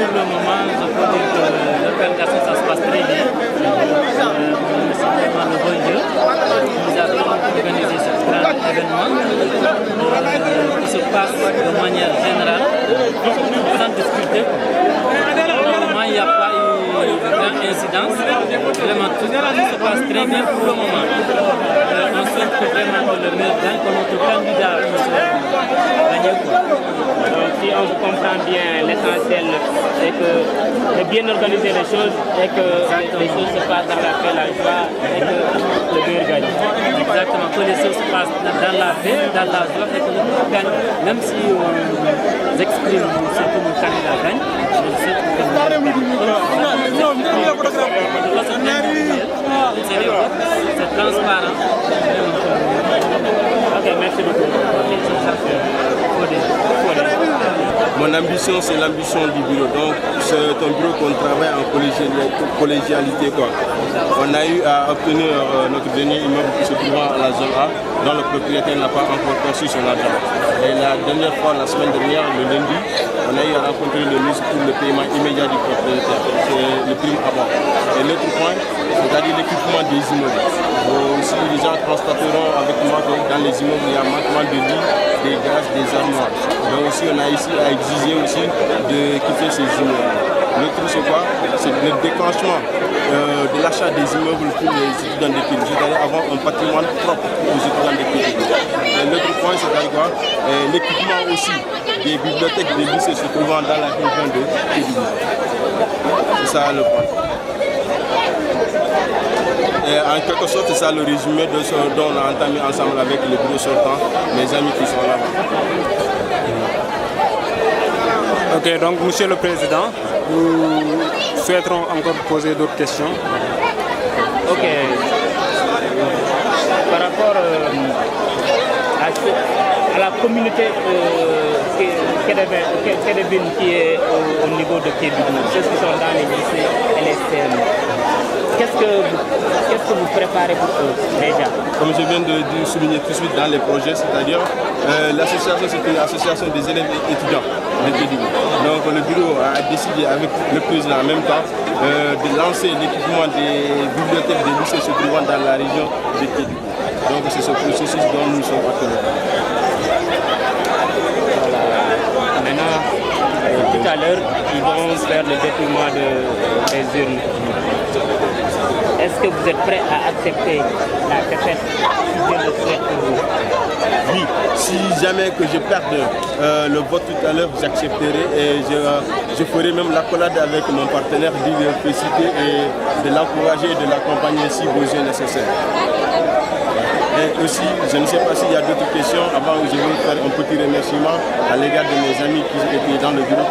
pour le moment, je peux dire que l'organisation, ça se passe très bien. C'est vraiment le bon Dieu qui nous a organisé ce grand événement qui se passe de manière générale, sans difficulté. Pour le moment, il n'y a pas eu de grande incidence. Vraiment, tout se passe très bien pour le moment. On souhaite que vraiment le maire gagne, que notre candidat puisse gagner. Donc, si on comprend bien, l'essentiel c'est que de bien organiser les choses et que les choses se passent dans la paix, la joie et que le maire gagne. Exactement, que les choses se passent dans la paix, dans la joie et que le maire gagne. Même si on exprime ce que le candidat gagne, je sais que le maire gagne. C'est transparent. Ok, merci beaucoup. Mon ambition, c'est l'ambition du bureau. Donc, c'est un bureau qu'on travaille en collégialité. Quoi. On a eu à obtenir notre dernier immeuble qui se trouvant à la zone A, dont le propriétaire n'a pas encore perçu son argent. Et la dernière fois, la semaine dernière, le lundi, on a eu à rencontrer le ministre pour le paiement immédiat du propriétaire. C'est le prime à bord. Et l'autre point, c'est-à-dire l'équipement des immeubles. Aussi, les gens constateront avec moi que dans les immeubles, il y a un manquement de lits, des gaz, des armoires. Donc aussi, on a ici à exiger aussi d'équiper ces immeubles. L'autre, c'est quoi? C'est le déclenchement de l'achat des immeubles pour les étudiants de Kédougou, c'est-à-dire avoir un patrimoine propre pour les étudiants de Kédougou. L'autre point, c'est quoi? L'équipement aussi des bibliothèques des lycées se trouvant dans la région de Kédougou. C'est ça le point. Et en quelque sorte, c'est ça le résumé de ce dont on a entamé ensemble avec le bureau sortant, mes amis qui sont là-bas. Ok, donc Monsieur le Président, nous souhaiterons encore poser d'autres questions. Ok. Par rapport à la communauté Kédébine qui est au niveau de Kédougou, ceux qui sont dans les lycées et les CM, qu'est-ce que vous préparez pour eux déjà? Comme je viens de souligner tout de suite dans les projets, c'est-à-dire l'association, c'est une association des élèves et étudiants de Kédougou. Donc le bureau a décidé avec le président en même temps de lancer l'équipement des bibliothèques des lycées se trouvant dans la région de Kédougou. Donc c'est ce processus dont nous sommes actuellement. Maintenant, tout à l'heure, ils vont faire le déploiement des urnes. Est-ce que vous êtes prêt à accepter la défaite si Dieu le souhaite pour vous? Oui, si jamais que je perde le vote tout à l'heure, j'accepterai et je ferai même l'accolade avec mon partenaire de le féliciter et de l'encourager et de l'accompagner si besoin nécessaire. Et aussi, je ne sais pas s'il y a d'autres questions avant où je vais faire un petit remerciement à l'égard de mes amis qui étaient dans le bureau.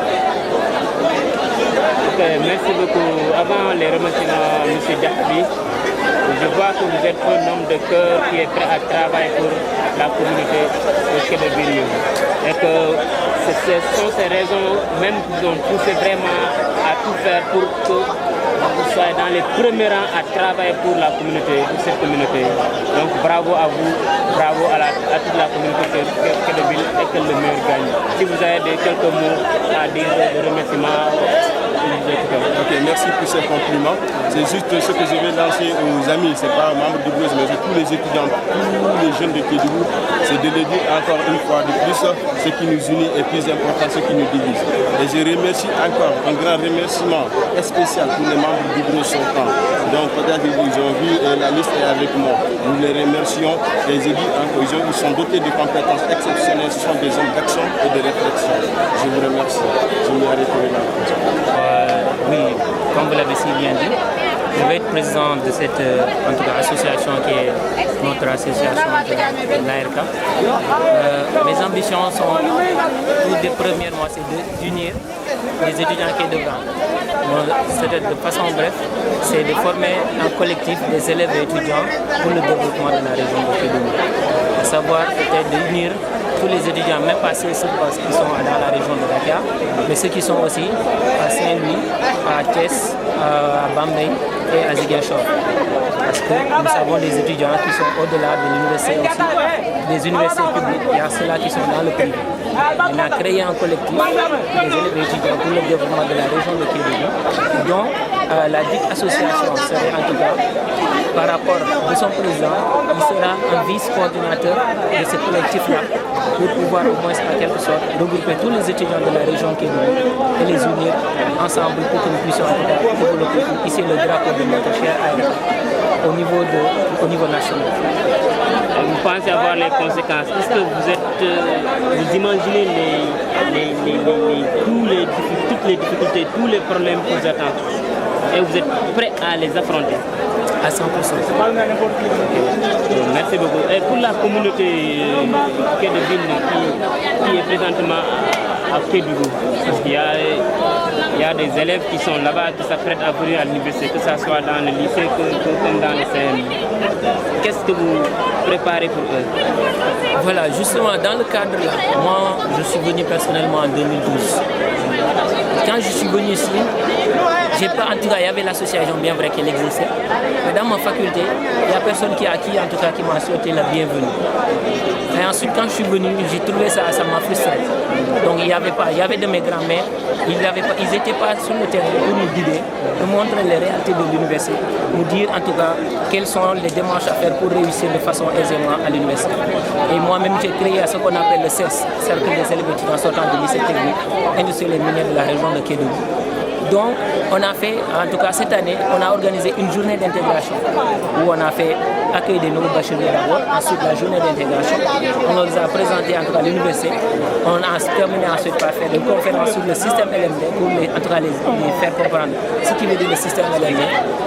Merci beaucoup. Avant les remerciements, M. Diakhaby, je vois que vous êtes un homme de cœur qui est prêt à travailler pour la communauté de Kédougou. Et que ce sont ces raisons même qui vous ont poussé vraiment à tout faire pour que vous soyez dans les premiers rangs à travailler pour la communauté, pour cette communauté. Donc bravo à vous, bravo à toute la communauté de Kédougou et que le meilleur gagne. Si vous avez quelques mots à dire de remerciements, Ok, merci pour ces compliments. C'est juste ce que je vais lancer aux amis, c'est pas membres du bureau, mais tous les étudiants, tous les jeunes de Kédougou, c'est de le dire encore une fois de plus, ce qui nous unit est plus important, ce qui nous divise. Et je remercie encore, un grand remerciement spécial pour les membres du bureau sortant. Donc peut-être qu'ils ont vu, la liste est avec moi. Nous les remercions et je dis encore, ils sont dotés de compétences exceptionnelles, ce sont des hommes d'action et de réflexion. Je vous remercie. Je vais arrêter là. Oui, comme vous l'avez si bien dit, je vais être président de cette association qui est notre association de l'ARK. Mes ambitions sont, premièrement, c'est d'unir les étudiants qui sont devant. De façon bref, c'est de former un collectif des élèves et étudiants pour le développement de la région de Kédougou. À savoir peut-être d'unir tous les étudiants, même pas ceux qui sont dans la région de Dakar, mais ceux qui sont aussi à Saint-Louis, à Thiès, à Bambey et à Ziguinchor. Parce que nous avons des étudiants qui sont au-delà de l'université aussi, des universités publiques, il y a ceux-là qui sont dans le privé. On a créé un collectif des élèves et étudiants pour le développement de la région de Kédougou, dont la dite association serait en tout cas, par rapport de son président, il sera un vice-coordinateur de ce collectif-là pour pouvoir au moins en quelque sorte regrouper tous les étudiants de la région Kédougou et les unir ensemble pour que nous puissions en tout cas développer ici le drapeau de notre cher AERCA au niveau national. Vous pensez avoir les conséquences. Est-ce que vous imaginez toutes les difficultés, tous les problèmes qui vous attendent et vous êtes prêt à les affronter? À 100%. Merci beaucoup. Et pour la communauté kédougouine qui est présentement à Kédougou, parce qu'il y a des élèves qui sont là-bas, qui s'apprêtent à venir à l'université, que ce soit dans le lycée comme dans le CM. Qu'est-ce que vous préparez pour eux? Voilà, justement, dans le cadre-là, moi, je suis venu personnellement en 2012. Quand je suis venu ici, j'ai pas, en tout cas, il y avait l'association, bien vrai qu'elle existait. Mais dans ma faculté, il n'y a personne qui m'a souhaité la bienvenue. Et ensuite, quand je suis venu, j'ai trouvé ça m'a frustré. Donc, il y avait de mes grands-mères, ils n'étaient pas sur le terrain pour nous guider, nous montrer les réalités de l'université, nous dire en tout cas quelles sont les démarches à faire pour réussir de façon aisément à l'université. Et moi-même, j'ai créé ce qu'on appelle le CES, Cercle des élèves étudiants sortant de lycée technique, industriel et minier de la région de Kédougou. Donc, on a fait, en tout cas cette année, on a organisé une journée d'intégration où on a fait accueil des nouveaux bacheliers d'abord, ensuite la journée d'intégration. On les a présentés en tout cas à l'université. On a terminé ensuite par faire une conférence sur le système LMD pour en tout cas les faire comprendre ce qui veut dire le système LMD,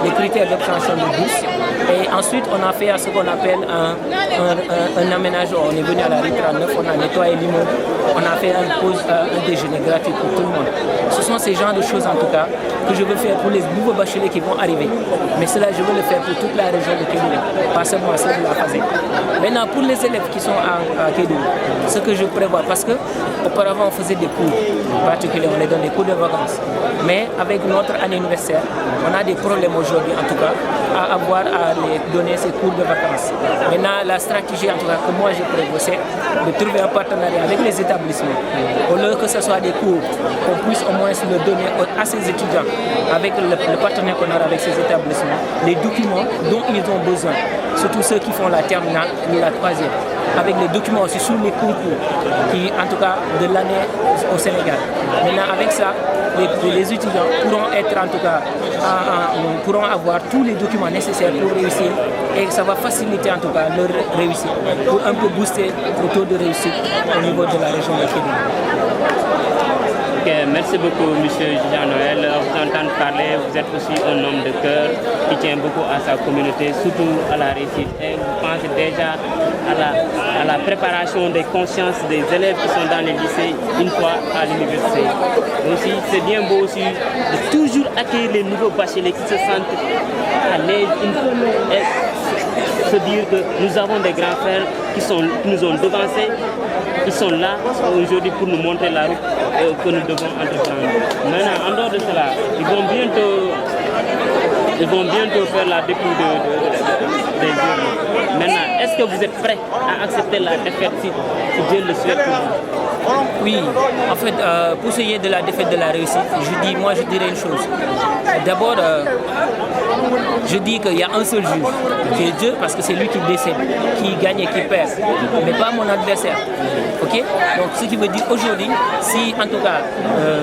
les critères d'obtention de bourse. Et ensuite, on a fait ce qu'on appelle un aménagement. On est venu à la rue 39, on a nettoyé l'immeuble, on a fait un déjeuner gratuit pour tout le monde. Ce sont ces genres de choses en tout cas que je veux faire pour les nouveaux bacheliers qui vont arriver. Mais cela, je veux le faire pour toute la région de Kédougou, pas seulement celle de la Fazé. Maintenant, pour les élèves qui sont à Kédougou, ce que je prévois, parce qu'auparavant on faisait des cours particuliers, on les donne des cours de vacances. Mais avec notre année universitaire, on a des problèmes aujourd'hui en tout cas à les donner ces cours de vacances. Maintenant, la stratégie en tout cas que moi j'ai prévu, c'est de trouver un partenariat avec les établissements. Au lieu que ce soit des cours, qu'on puisse au moins le donner à ces étudiants, avec le partenaire qu'on aura avec ces établissements, les documents dont ils ont besoin, surtout ceux qui font la terminale ou la troisième, avec les documents aussi sur les concours, qui en tout cas de l'année au Sénégal. Maintenant, avec ça, les étudiants pourront être en tout cas, pourront avoir tous les documents nécessaires pour réussir et ça va faciliter en tout cas leur réussite pour un peu booster le taux de réussite au niveau de la région de Kédougou. Okay, merci beaucoup, M. Jean-Noël. Vous entendre parler, vous êtes aussi un homme de cœur qui tient beaucoup à sa communauté, surtout à la réussite. Et vous pensez déjà à la préparation des consciences des élèves qui sont dans les lycées une fois à l'université. Aussi, c'est bien beau aussi de toujours accueillir les nouveaux bacheliers qui se sentent à l'aise et se dire que nous avons des grands frères qui nous ont devancés. Ils sont là aujourd'hui pour nous montrer la route que nous devons entreprendre. Maintenant, en dehors de cela, ils vont bientôt faire la découverte des jeunes. Maintenant, est-ce que vous êtes prêts à accepter la défaite si Dieu le souhaite pour vous? Oui, en fait, pour ce qui est de la défaite de la réussite, je dirais une chose. D'abord, je dis qu'il y a un seul juge, qui est Dieu, parce que c'est lui qui décide, qui gagne et qui perd, mais pas mon adversaire. Ok? Donc, ce qui veut dire aujourd'hui, si en tout cas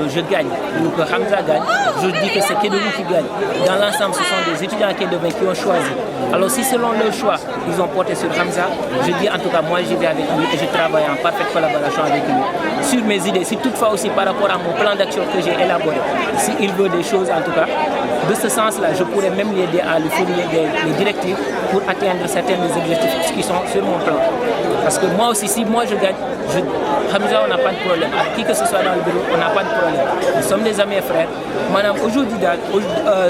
je gagne ou que Hamza gagne, je dis que c'est Kédougou qui gagne. Dans l'ensemble, ce sont des étudiants kédouguins qui ont choisi. Alors, si selon leur choix, ils ont porté sur Hamza, je dis en tout cas, moi j'y vais avec lui et je travaille en parfaite collaboration avec lui. Sur mes idées, si toutefois aussi par rapport à mon plan d'action que j'ai élaboré, s'il veut des choses en tout cas, de ce sens-là, je pourrais même l'aider à lui fournir des directives pour atteindre certains des objectifs qui sont sur mon plan. Parce que moi aussi, si moi je gagne, Hamza, on n'a pas de problème. Avec qui que ce soit dans le bureau, on n'a pas de problème. Nous sommes des amis et frères. Madame, aujourd'hui,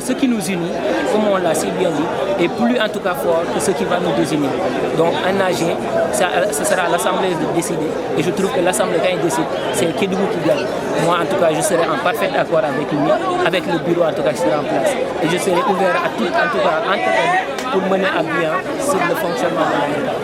ce qui nous unit, comme on l'a si bien dit, est plus en tout cas fort que ce qui va nous désunir. Donc, un AG, ce sera à l'Assemblée de décider. Et je trouve que l'Assemblée, quand il décide, c'est Kédougou qui gagne. Moi, en tout cas, je serai en parfait accord avec lui, avec le bureau en tout cas qui sera en place. Et je serai ouvert à tout, en tout cas, pour mener à bien sur le fonctionnement de l'État.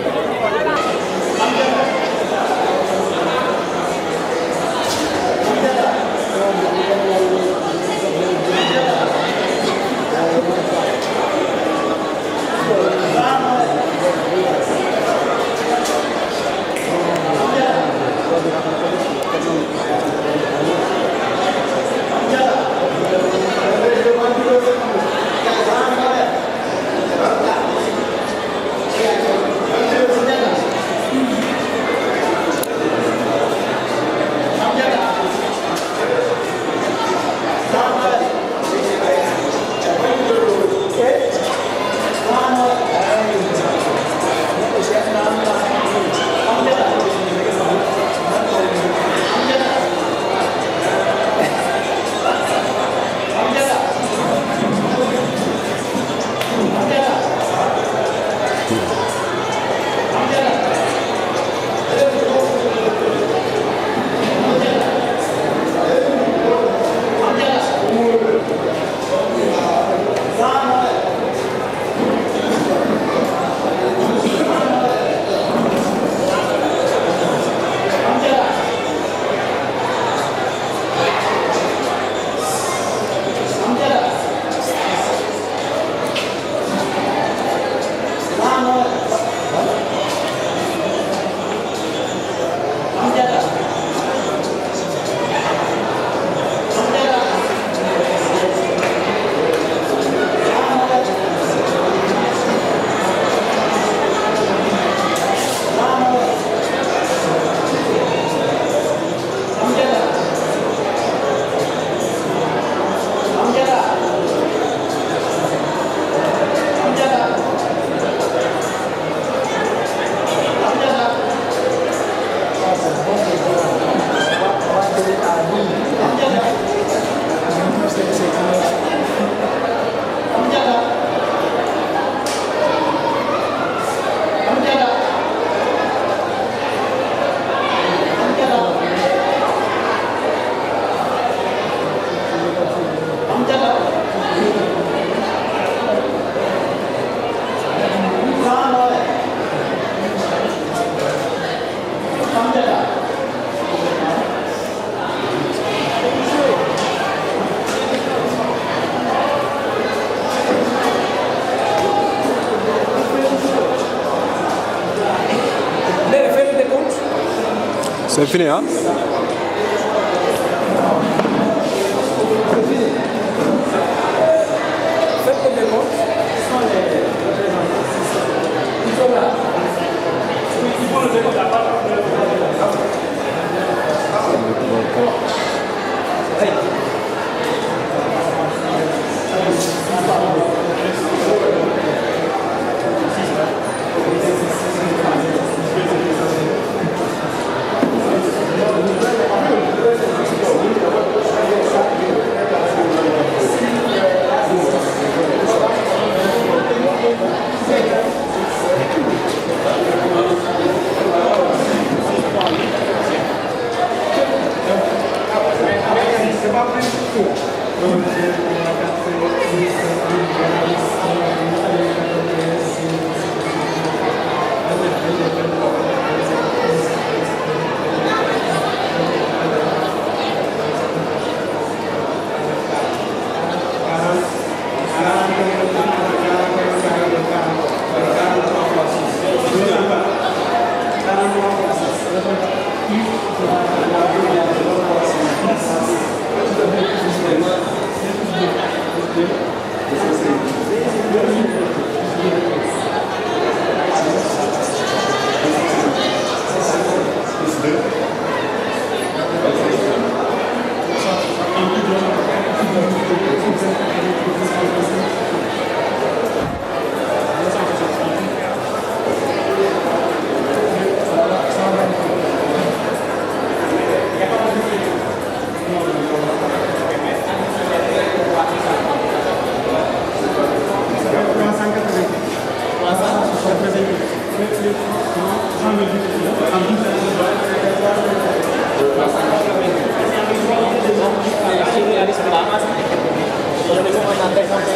C'est fini, hein?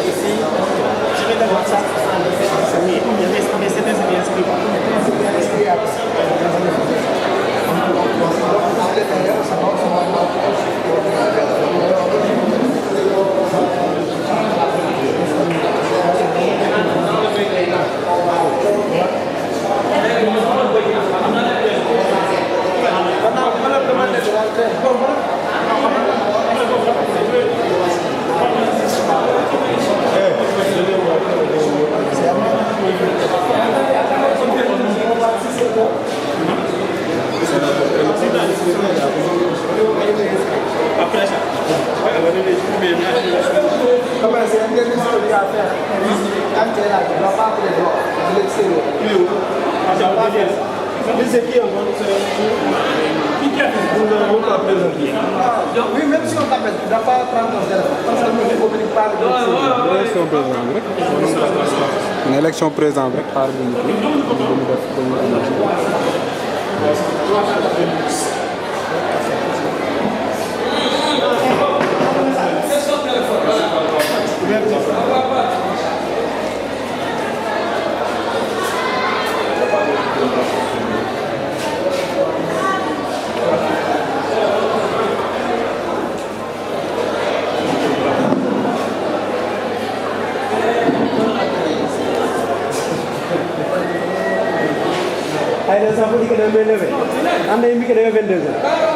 Ici. Oui, même si on t'appelle, tu ne dois pas prendre ton téléphone parce que nous ne communiquons pas une élection présidente rek xaar bu ñu ay na sax bu dikkee da may levé am na yu dikkee da nga 22 heures.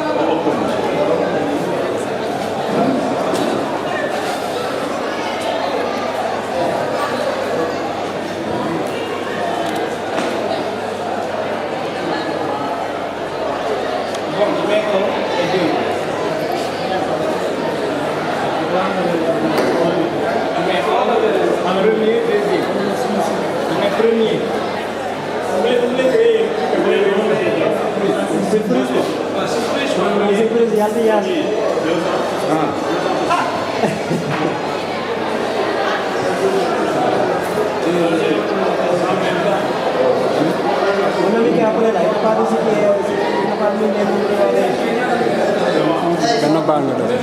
benn baal nga def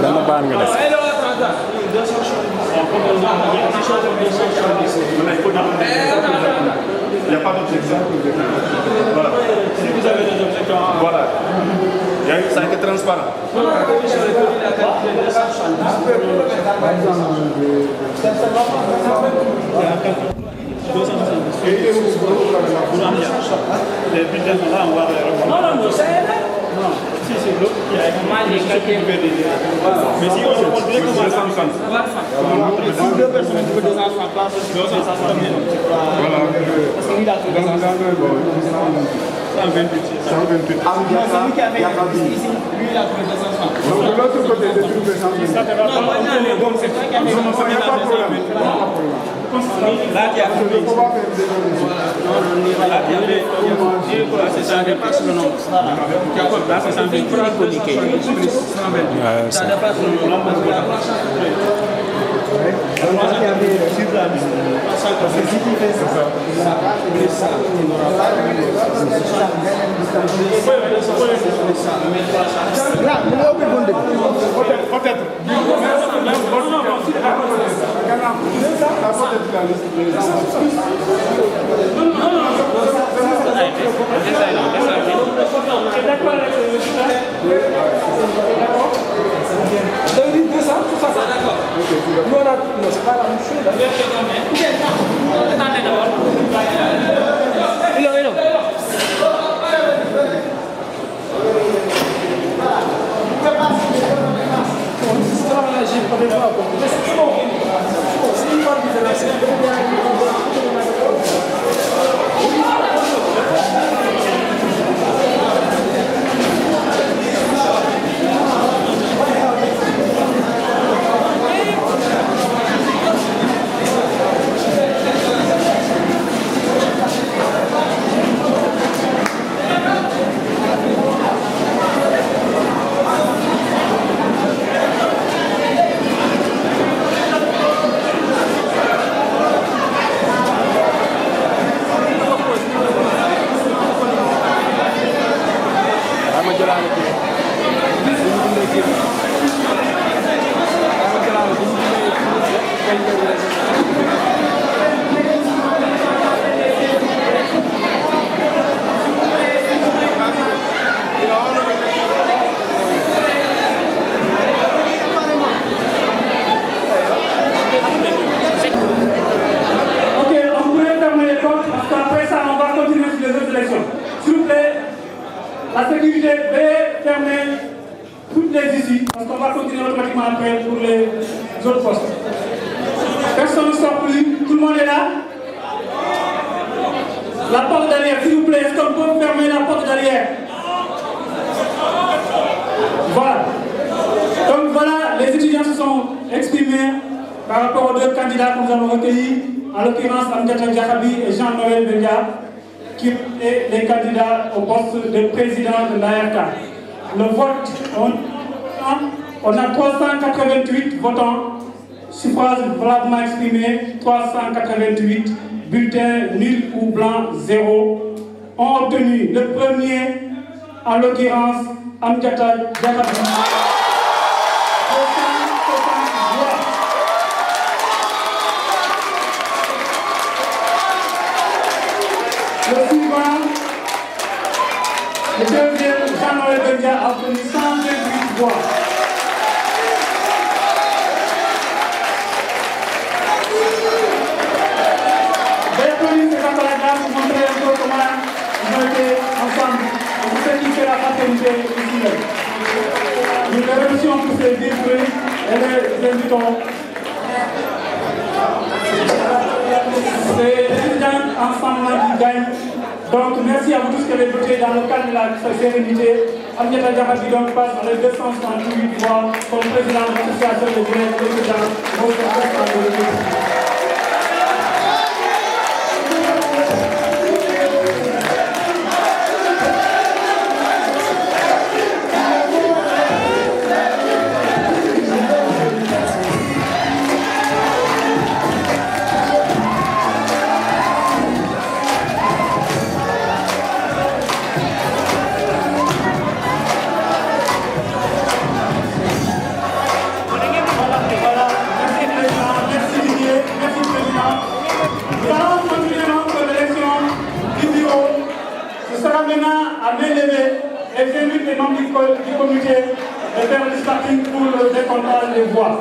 benn baal nga def. Il n'y a pas d'objection. Voilà. Si vous avez des objections, voilà. Ça a été transparent. Les bulletins sont là, on va les reprendre. Non, si c'est l'autre qui a été mais si on se compte directement si deux personnes qui veulent 200 places, voilà. Parce que lui, il a trouvé 128. Ah, c'est lui qui a fait ici. Lui, il a trouvé 200. Donc de l'autre côté, c'est plus de 128. Donc c'est ça qui a fait. Non, il n'y a pas de problème. Là, il y a c'est ça dépasse le nombre. Là, c'est ça ça dépasse le nombre. C'est pas la même chose. Thank you. sécurité, veuillez fermer toutes les issues, parce qu'on va continuer automatiquement après pour les autres postes. Personne ne sort plus, tout le monde est là. La porte d'arrière, s'il vous plaît, est-ce qu'on peut fermer la porte d'arrière? Voilà. Donc voilà, les étudiants se sont exprimés par rapport aux deux candidats que nous avons recueillis, en l'occurrence Amdiata Diakhaby et Jean-Noël Benga, qui sont les candidats au poste de président de l'ARK. Le vote, on a 388 votants, suffrages valablement exprimés, 388, bulletins nuls ou blancs, 0, ont obtenu le premier, en l'occurrence Amdiata Diakhaby. Le suivant, le deuxième, Jean-Noël Benga, a obtenu 128 voix. Veuillez applaudir ces camarades pour montrer un peu comment ils ont été ensemble. On sait qui fait la fraternité ici. Nous les remercions pour ces virtues et les invitons. C'est les étudiants ensemble qui gagnent. Donc merci à vous tous qui avez voté dans le cadre de la sérénité. Amdiata Diakhaby donc passe avec 268 voix comme président de l'association des étudiants. Et j'invite les membres du comité de faire le starting pour le décomptage des voix.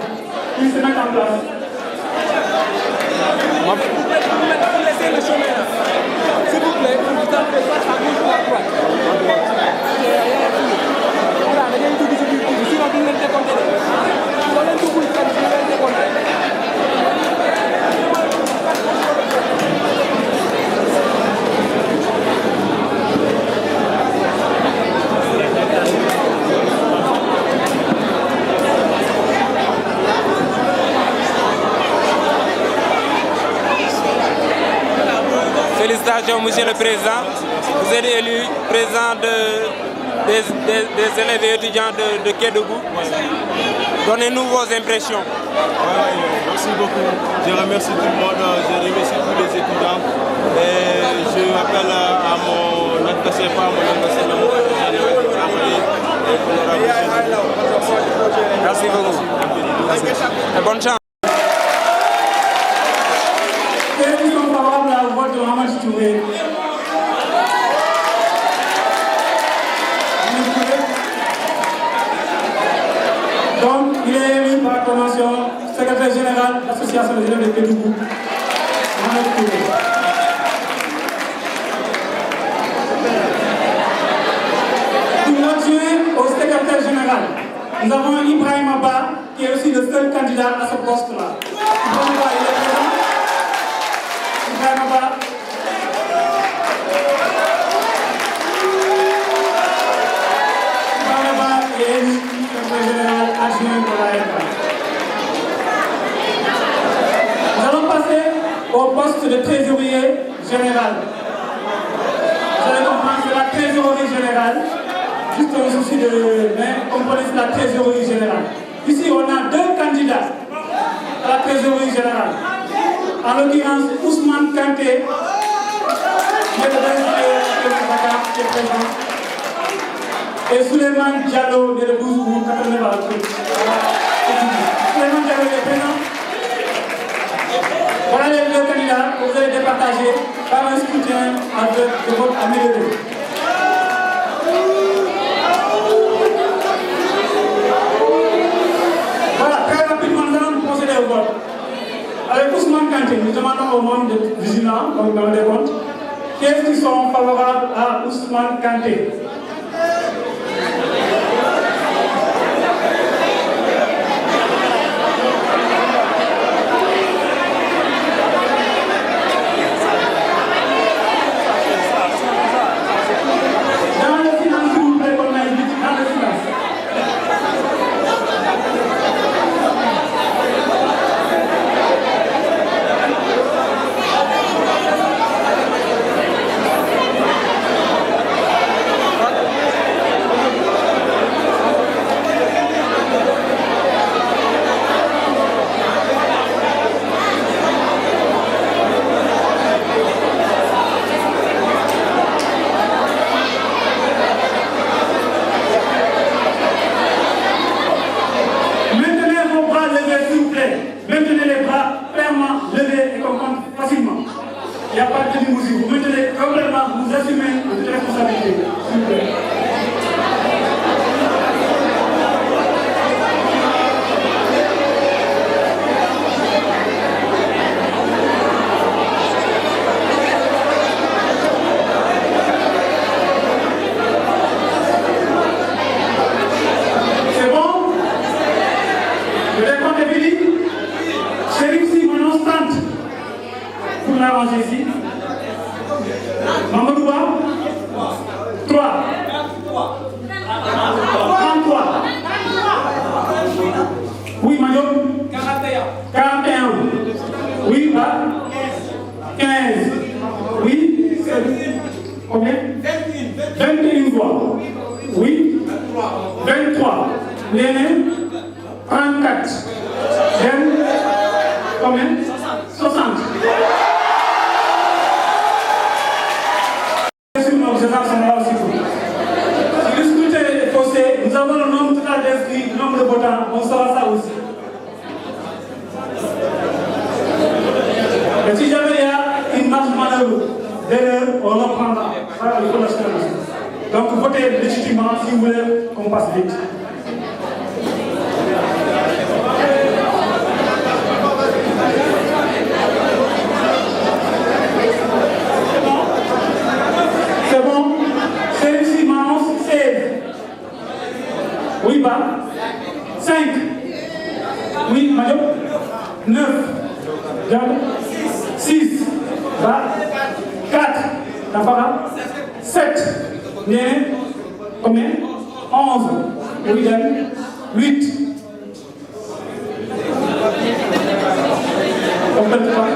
Ils se mettent en place. Vous laissez le chemin là. S'il vous plaît, vous tapez pas à gauche ou à droite. Voilà, il y a une double sécurité. Sinon, vous ne décomptez pas. Vous allez tout vous décompter. Félicitations, Monsieur le Président. Vous êtes élu président des élèves et étudiants de Kédougou. Donnez-nous vos impressions. Merci beaucoup. Je remercie tout le monde, je remercie tous les étudiants. Et je m'appelle à mon adversaire, pas à mon adversaire, mais mon travailler. Merci beaucoup. Et bonne chance. Donc, il est élu par acclamation secrétaire général de l'association des élèves de Kédougou. Pour l'adjoint au secrétaire général, nous avons Ibrahim Abba, qui est aussi le seul candidat à ce poste-là. Ibrahim Abba, il est présent. Ibrahim Abba. Ibrahim Abba est élu secrétaire général adjoint de l'ARK. Nous allons passer au poste de trésorier général. Vous allez comprendre, c'est la trésorerie générale. Juste un souci de main, comprenez la trésorerie générale. Ici, on a deux candidats à la trésorerie générale. En l'occurrence, Ousmane Kanté, qui est présent, et Souleymane Diallo, de 12 ou 89 à Souleymane Diallo est présent. Voilà les deux candidats que vous allez départager par un scrutin avec le vote amélioré. Voilà, très rapidement, nous allons procéder au vote. Avec Ousmane Kanté, nous demandons au monde de vigilants, comme dans les comptes, qu'est-ce qui sont favorables à Ousmane Kanté? 21 voix. Oui. 23. Néné, 34. Dem, combien? 60. Si le scrutin est posé, nous avons le nombre total d'inscrits, le nombre de votants, on saura ça aussi. Et si jamais il y a une marge manœuvre d'erreur, on reprendra. Ça, il faut le faire aussi. Donc votez légitimement si vous voulez qu'on passe vite. C'est bon? C'est ici, Manon, 16. Oui, bah. 5. Oui, Madio. 9. 6. Bah. 4. Nafara. 7. Né. Combien? 11. Oui, 8. Complète pas.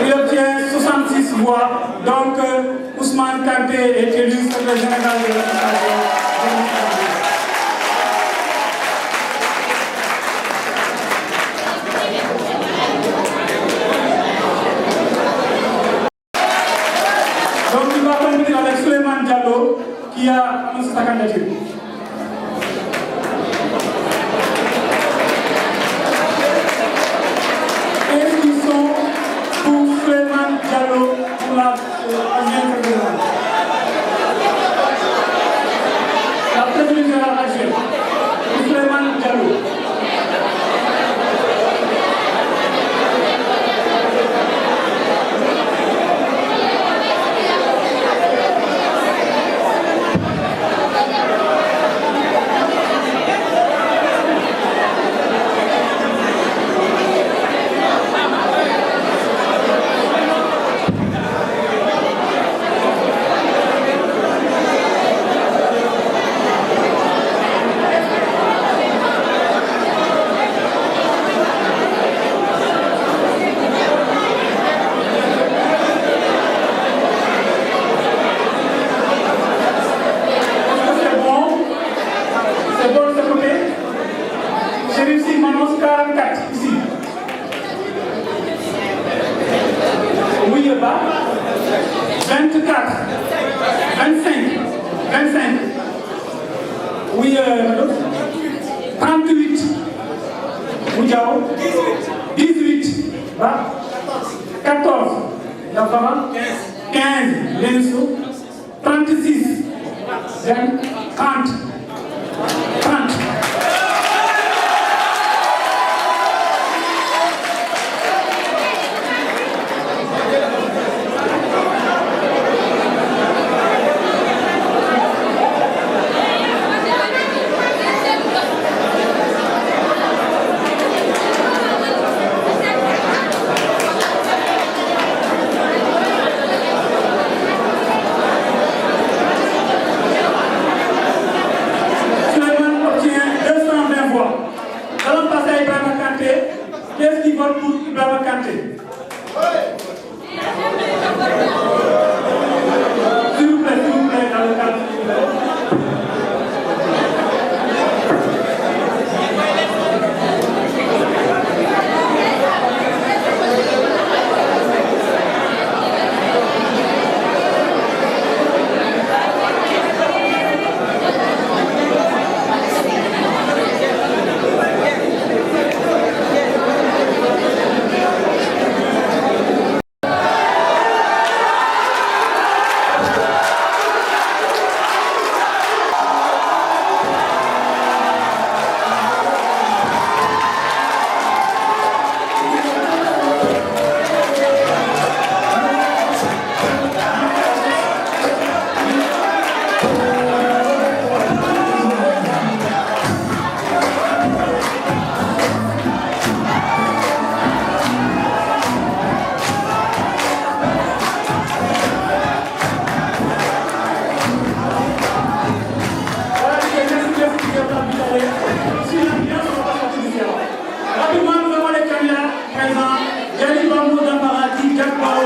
Il obtient 66 voix. Donc, Ousmane Kanté est élu secrétaire général de l'association. Donc, il va compétir avec Souleymane Diallo qui a annoncé sa candidature. Diallo pour la adjointe générale. La présidente générale adjointe, Souleymane Diallo. Oui, 38. Moudiao. 18. 14. Yafama. 15. Lenso. 36. 30. 30. Jack Bao.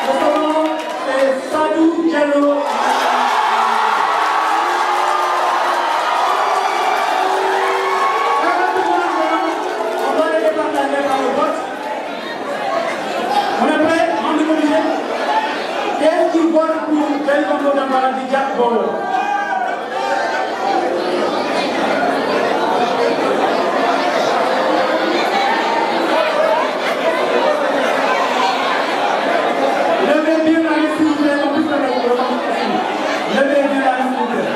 Le second, c'est Sadou Diallo. On doit les départager par le vote. On est prêt? On est obligé. Qu'est-ce qui vote pour Belmondo Dambara di Jack Bao? Levez bien la main, s'il vous plaît, on puisse faire la votation. Levez bien la main, s'il vous plaît.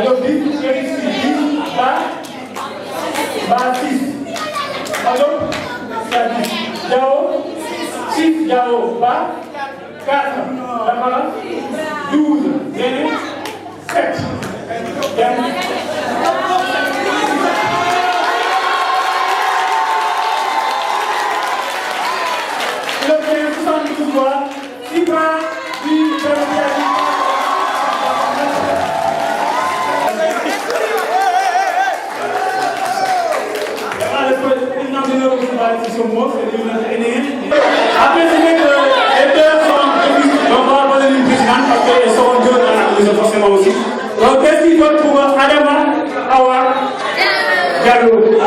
Major 10, Chérif 10, Ba 6. Major 10. Diao 6, Diao Ba 4. Damara 12. Néné 7. Le 72 voix, 6 points, 8 après, c'est que les deux sont donc on va poser une présidente parce qu'elles seront deux dans la maison forcément aussi. Donc, qu'est-ce qu'il faut pour Adama Awa Diallo?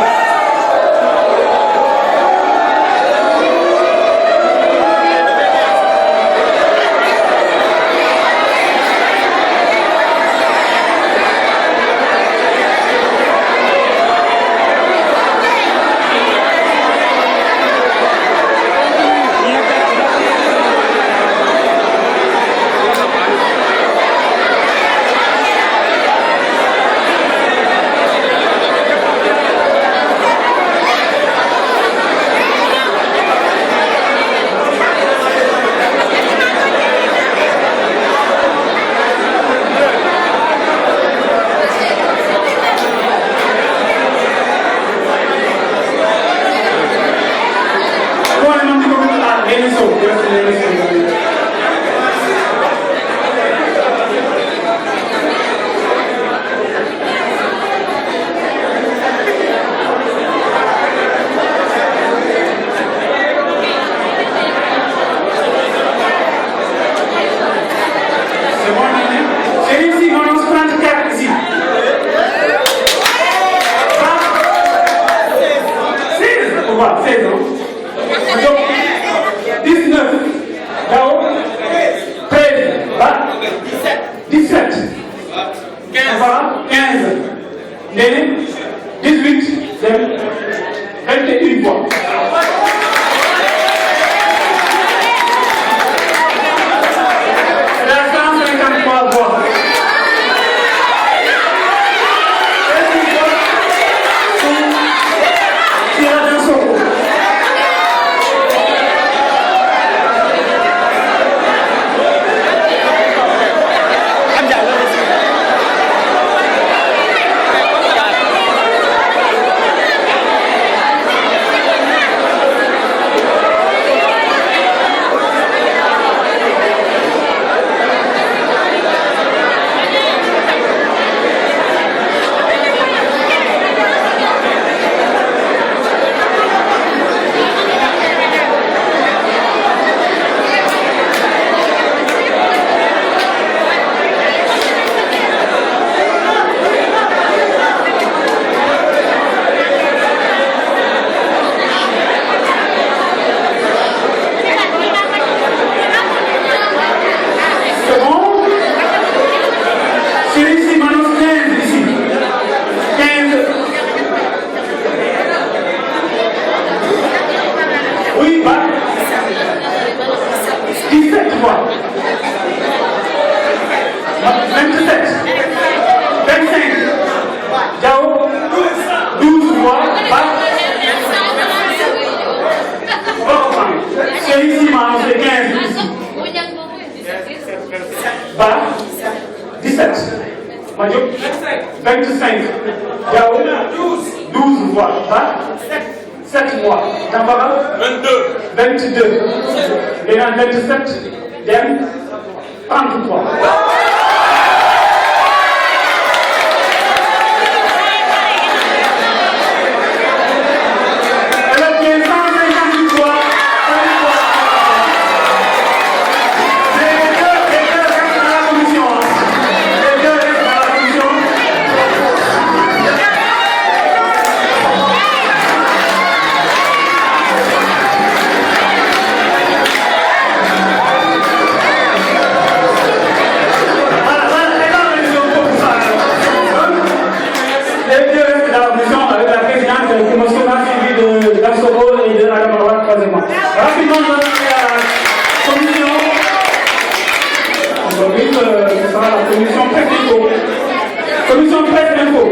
commission presse d'info.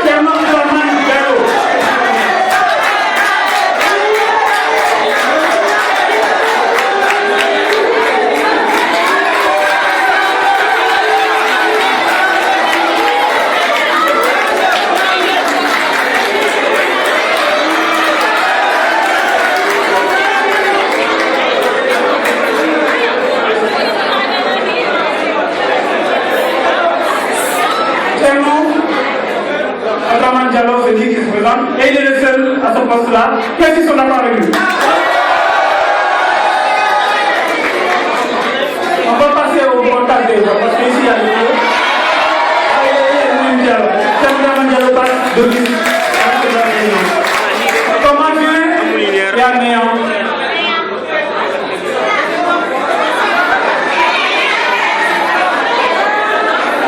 Thermo Abdourahmane Diallo. Abdourahmane Diallo, c'est qui se présente, et il est le seul à ce poste-là. Qu'est-ce qu'ils sont d'accord avec lui? On va passer au montage des voix, parce qu'ici il y a le feu. Abdourahmane Diallo passe de lui. Comme adjoint, il y a Néant.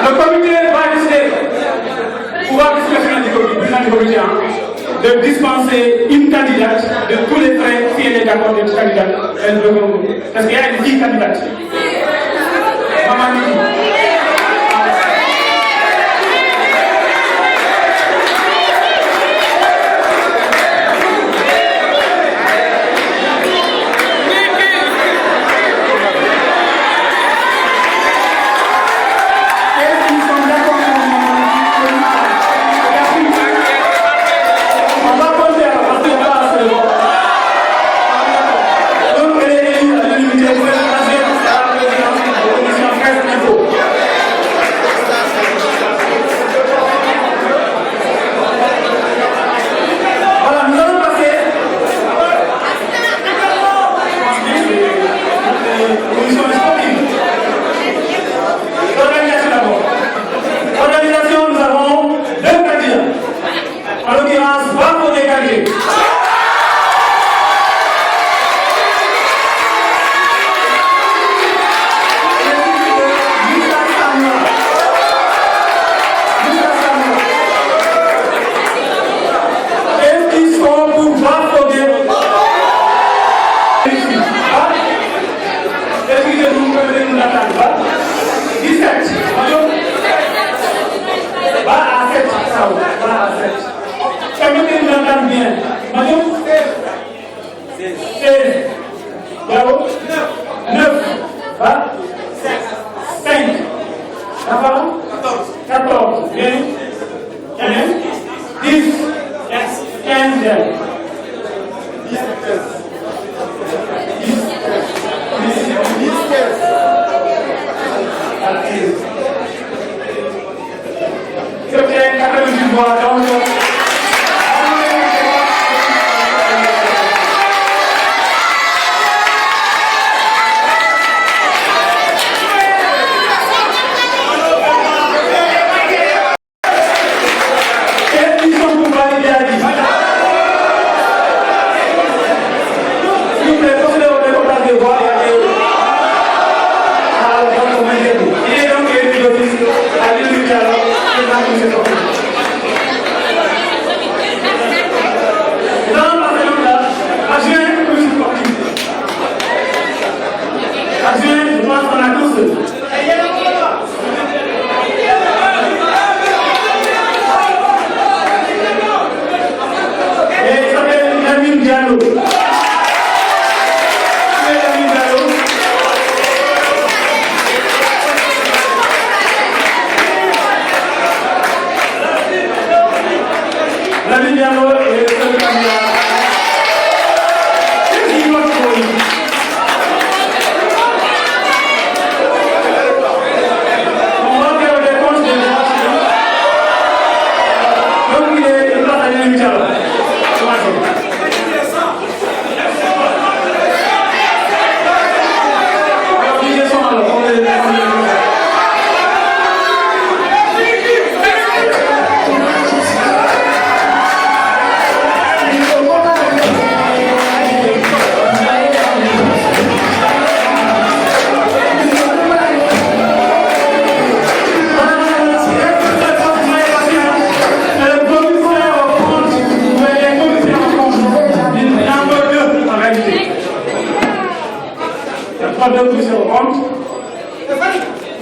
Le comité va décider. Pouvoir discrétionnaire du comité de dispenser une candidate de tous les frais si elle est d'accord d'être candidate. Parce qu'il y a une 10 candidates. Maman Niki.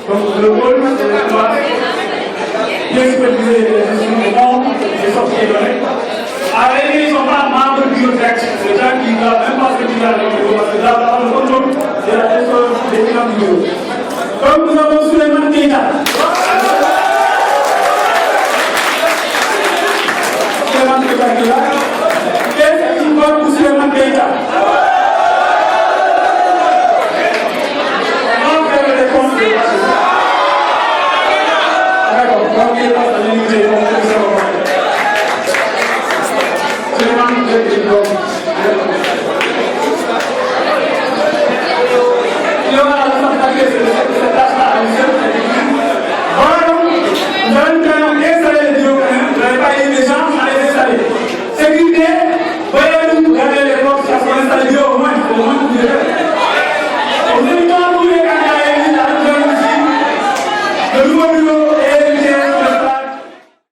Donc le rôle, c'est vient superviser les gestions des fonds, des sorties et données. En réalité, ils ne sont pas membres du bureau direct. Les gens qui ne doivent même pas se dire avec le bureau, parce qu'ils doivent avoir le contrôle de la gestion des finances du bureau. Donc nous avons Souleymane Keïta. Souleymane Keïta qui est là.